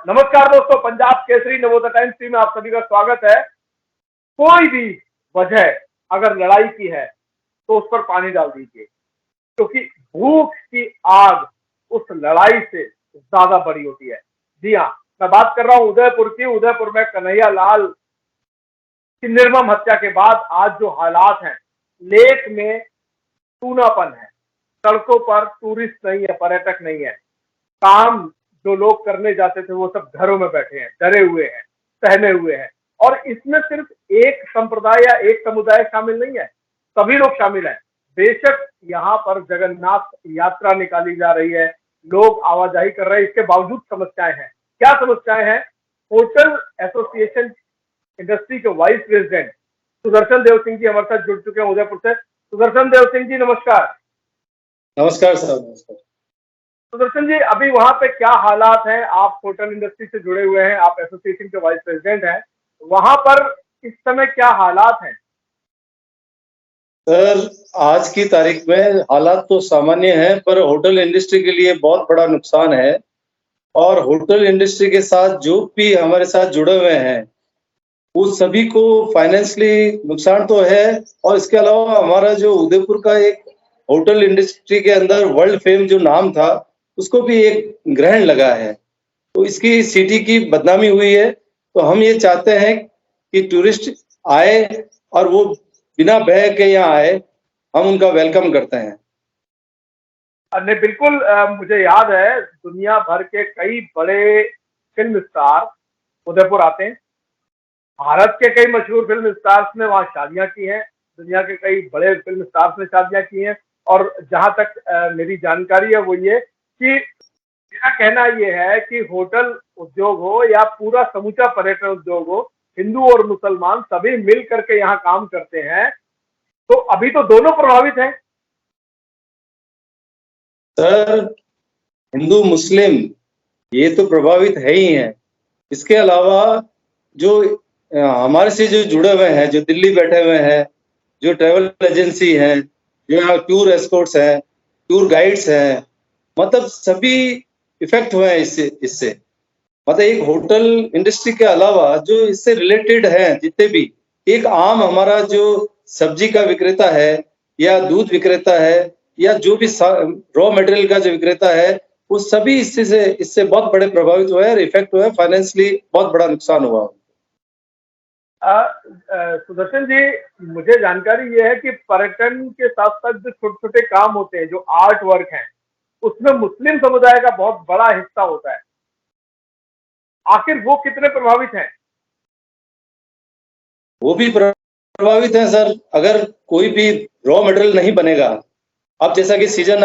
नमस्कार दोस्तों, पंजाब केसरी नवोदय टाइम्स में आप सभी का स्वागत है। कोई भी वजह अगर लड़ाई की है तो उस पर पानी डाल दीजिए, क्योंकि भूख की आग उस लड़ाई से ज्यादा बड़ी होती है। जी हाँ, मैं बात कर रहा हूं उदयपुर की। उदयपुर में कन्हैया लाल की निर्मम हत्या के बाद आज जो हालात हैं, लेक में सूनापन है, सड़कों पर टूरिस्ट नहीं है, पर्यटक नहीं है, काम जो लोग करने जाते थे वो सब घरों में बैठे हैं, डरे हुए हैं, सहमे हुए हैं। और इसमें सिर्फ एक संप्रदाय या एक समुदाय शामिल नहीं है, सभी लोग शामिल हैं। बेशक यहाँ पर जगन्नाथ यात्रा निकाली जा रही है, लोग आवाजाही कर रहे हैं, इसके बावजूद समस्याएं हैं। क्या समस्याएं हैं? होटल एसोसिएशन इंडस्ट्री के वाइस प्रेसिडेंट सुदर्शन देव सिंह जी हमारे साथ जुड़ चुके हैं उदयपुर से। सुदर्शन देव सिंह जी, नमस्कार। नमस्कार सर। नमस्कार सुदर्शन जी, अभी वहां पे क्या हालात हैं? आप होटल इंडस्ट्री से जुड़े हुए हैं, आप एसोसिएशन के वाइस प्रेसिडेंट हैं, वहां पर इस समय क्या हालात हैं? सर, आज की तारीख में हालात तो सामान्य हैं, पर होटल इंडस्ट्री के लिए बहुत बड़ा नुकसान है। और होटल इंडस्ट्री के साथ जो भी हमारे साथ जुड़े हुए हैं उस सभी को फाइनेंशियली नुकसान तो है। और इसके अलावा हमारा जो उदयपुर का एक होटल इंडस्ट्री के अंदर वर्ल्ड फेम जो नाम था उसको भी एक ग्रहण लगा है, तो इसकी सिटी की बदनामी हुई है। तो हम ये चाहते हैं कि टूरिस्ट आए और वो बिना भय के यहाँ आए, हम उनका वेलकम करते हैं। नहीं, बिल्कुल। मुझे याद है, दुनिया भर के कई बड़े फिल्म स्टार उदयपुर आते हैं। भारत के कई मशहूर फिल्म स्टार्स ने वहाँ शादियां की हैं, दुनिया के कई बड़े फिल्म स्टार्स ने शादियां की हैं। और जहां तक मेरी जानकारी है वो ये कि मेरा कहना ये है कि होटल उद्योग हो या पूरा समूचा पर्यटन उद्योग हो, हिंदू और मुसलमान सभी मिल करके यहाँ काम करते हैं, तो अभी तो दोनों प्रभावित हैं। सर, हिंदू मुस्लिम ये तो प्रभावित है ही है। इसके अलावा जो हमारे से जो जुड़े हुए हैं, जो दिल्ली बैठे हुए हैं, जो ट्रैवल एजेंसी हैं, जो यहाँ टूर एस्कॉर्ट्स हैं, टूर गाइड्स हैं, मतलब सभी इफेक्ट हुए हैं इससे। मतलब एक होटल इंडस्ट्री के अलावा जो इससे रिलेटेड है जितने भी, एक आम हमारा जो सब्जी का विक्रेता है या दूध विक्रेता है या जो भी रॉ मटेरियल का जो विक्रेता है, वो सभी इससे बहुत बड़े प्रभावित हुए और इफेक्ट हुए। फाइनेंशियली बहुत बड़ा नुकसान हुआ। सुदर्शन जी, मुझे जानकारी ये है कि पर्यटन के साथ साथ जो छोटे छोटे काम होते हैं, जो आर्ट वर्क हैं, उसमें मुस्लिम समुदाय का बहुत बड़ा हिस्सा होता है। आखिर वो कितने प्रभावित हैं? वो भी प्रभावित है सर। अगर कोई भी रॉ मटेरियल नहीं बनेगा, अब जैसा कि सीजन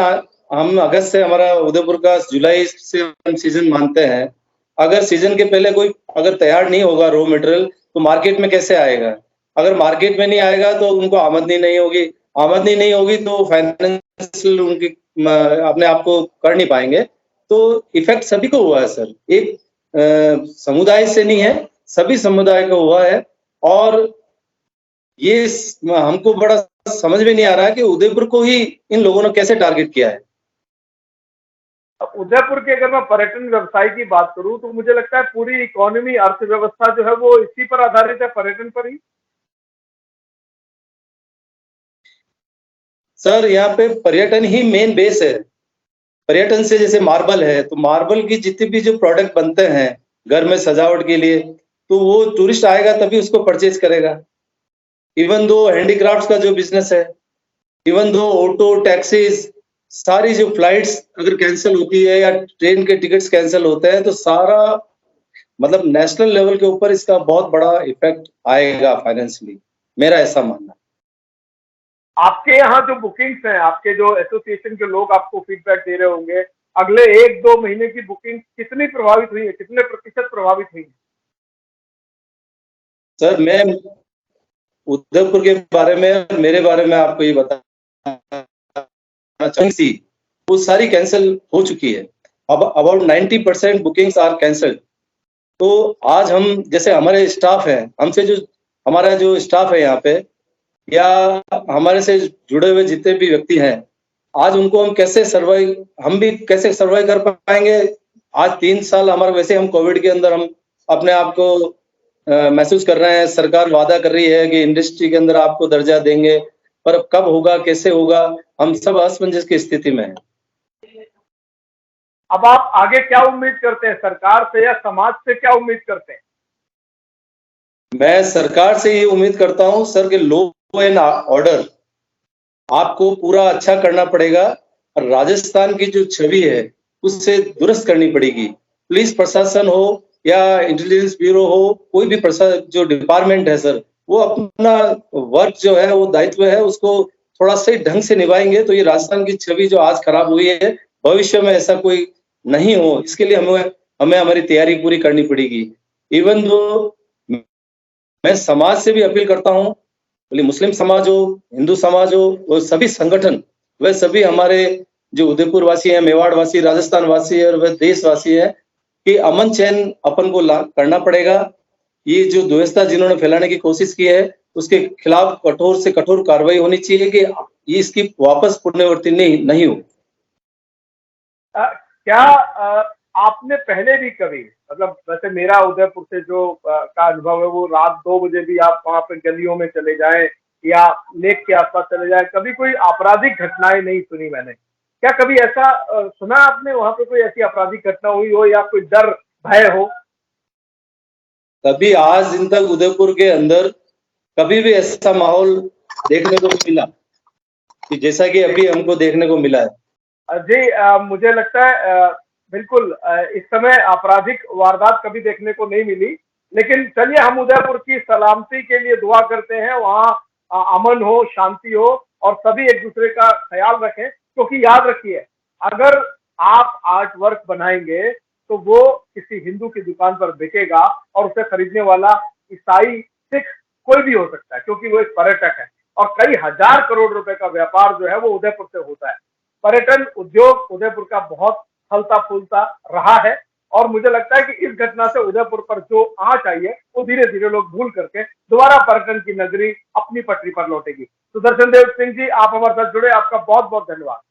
हम अगस्त से, हमारा उदयपुर का जुलाई से हम सीजन मानते हैं, अगर सीजन के पहले कोई अगर तैयार नहीं होगा रॉ मटेरियल, तो मार्केट में कैसे आएगा? अगर मार्केट में नहीं आएगा तो उनको आमदनी नहीं होगी, आमदनी नहीं होगी तो फाइनेंशियल उनकी अपने आप को कर नहीं पाएंगे। तो इफेक्ट सभी को हुआ है सर, एक समुदाय से नहीं है, सभी समुदाय को हुआ है। और ये हमको बड़ा समझ में नहीं आ रहा है कि उदयपुर को ही इन लोगों ने कैसे टारगेट किया है। उदयपुर के अगर मैं पर्यटन व्यवसाय की बात करूं तो मुझे लगता है पूरी इकोनॉमी, अर्थव्यवस्था जो है वो इसी पर आधारित है, पर्यटन पर ही। सर, यहाँ पे पर्यटन ही मेन बेस है। पर्यटन से जैसे मार्बल है, तो मार्बल की जितने भी जो प्रोडक्ट बनते हैं घर में सजावट के लिए, तो वो टूरिस्ट आएगा तभी उसको परचेज करेगा। इवन दो हैंडीक्राफ्ट्स का जो बिजनेस है, इवन दो ऑटो, टैक्सीज, सारी जो फ्लाइट्स अगर कैंसिल होती है या ट्रेन के टिकट्स कैंसिल होते हैं, तो सारा मतलब नेशनल लेवल के ऊपर इसका बहुत बड़ा इफेक्ट आएगा फाइनेंशियली, मेरा ऐसा मानना है। आपके यहाँ जो बुकिंग्स हैं, आपके जो एसोसिएशन के लोग आपको फीडबैक दे रहे होंगे, अगले 1-2 महीने की बुकिंग कितनी प्रभावित हुई है, कितने प्रतिशत प्रभावित हुई है? सर, मैं उदयपुर के बारे में, मेरे बारे में आपको ये बताना चाहूंगी, वो सारी कैंसिल हो चुकी है। अब अबाउट 90% बुकिंग्स आर कैंसल्ड। तो आज हम जैसे हमारे स्टाफ है, हमसे जो हमारा जो स्टाफ है यहाँ पे या हमारे से जुड़े हुए जितने भी व्यक्ति हैं, आज उनको हम कैसे सर्वाइव कर पाएंगे, आज 3 साल हमारा, वैसे हम कोविड के अंदर हम अपने आप को महसूस कर रहे हैं, सरकार वादा कर रही है कि इंडस्ट्री के अंदर आपको दर्जा देंगे, पर अब कब होगा, कैसे होगा, हम सब असमंजस की स्थिति में हैं। अब आप आगे क्या उम्मीद करते हैं, सरकार से या समाज से क्या उम्मीद करते हैं? मैं सरकार से ये उम्मीद करता हूं सर कि लॉ एंड ऑर्डर आपको पूरा अच्छा करना पड़ेगा और राजस्थान की जो छवि है उससे दुरुस्त करनी पड़ेगी। पुलिस प्रशासन हो या इंटेलिजेंस ब्यूरो हो, कोई भी जो डिपार्टमेंट है सर, वो अपना वर्क जो है, वो दायित्व है, उसको थोड़ा सही ढंग से निभाएंगे तो ये राजस्थान की छवि जो आज खराब हुई है, भविष्य में ऐसा कोई नहीं हो, इसके लिए हमें हमारी तैयारी पूरी करनी पड़ेगी। इवन दो मैं समाज से भी अपील करता हूं, बोले मुस्लिम समाज हो, हिंदू समाज हो, वो सभी संगठन, वह सभी हमारे जो उदयपुर वासी हैं, मेवाड़ वासी, राजस्थान वासी है और वह देशवासी है कि अमन चैन अपन को करना पड़ेगा। ये जो द्वेषता जिन्होंने फैलाने की कोशिश की है उसके खिलाफ कठोर से कठोर कार्रवाई होनी चाहिए कि ये इसकी वापस पुनरावृत्ति नहीं हो। क्या आपने पहले भी कभी, मतलब वैसे मेरा उदयपुर से जो का अनुभव है वो रात 2 बजे भी आप वहां पे गलियों में चले जाएं या लेक के आसपास चले जाएं, कभी कोई आपराधिक घटनाएं नहीं सुनी मैंने। क्या कभी ऐसा सुना आपने वहां पे कोई ऐसी आपराधिक घटना हुई हो या कोई डर भय हो? कभी आज दिन तक उदयपुर के अंदर कभी भी ऐसा माहौल देखने को मिला कि जैसा कि अभी हमको देखने को मिला है। जी, मुझे लगता है बिल्कुल इस समय आपराधिक वारदात कभी देखने को नहीं मिली, लेकिन चलिए हम उदयपुर की सलामती के लिए दुआ करते हैं, वहाँ अमन हो, शांति हो और सभी एक दूसरे का ख्याल रखें। क्योंकि याद रखिए, अगर आप आर्ट वर्क बनाएंगे तो वो किसी हिंदू की दुकान पर बिकेगा और उसे खरीदने वाला ईसाई, सिख, कोई भी हो सकता है, क्योंकि वो एक पर्यटक है और कई हजार करोड़ रुपए का व्यापार जो है वो उदयपुर से होता है। पर्यटन उद्योग उदयपुर का बहुत फलता फूलता रहा है और मुझे लगता है कि इस घटना से उदयपुर पर जो आंच आई है वो धीरे धीरे लोग भूल करके दोबारा पर्यटन की नगरी अपनी पटरी पर लौटेगी। सुदर्शन देव सिंह जी, आप हमारे साथ जुड़े, आपका बहुत बहुत धन्यवाद।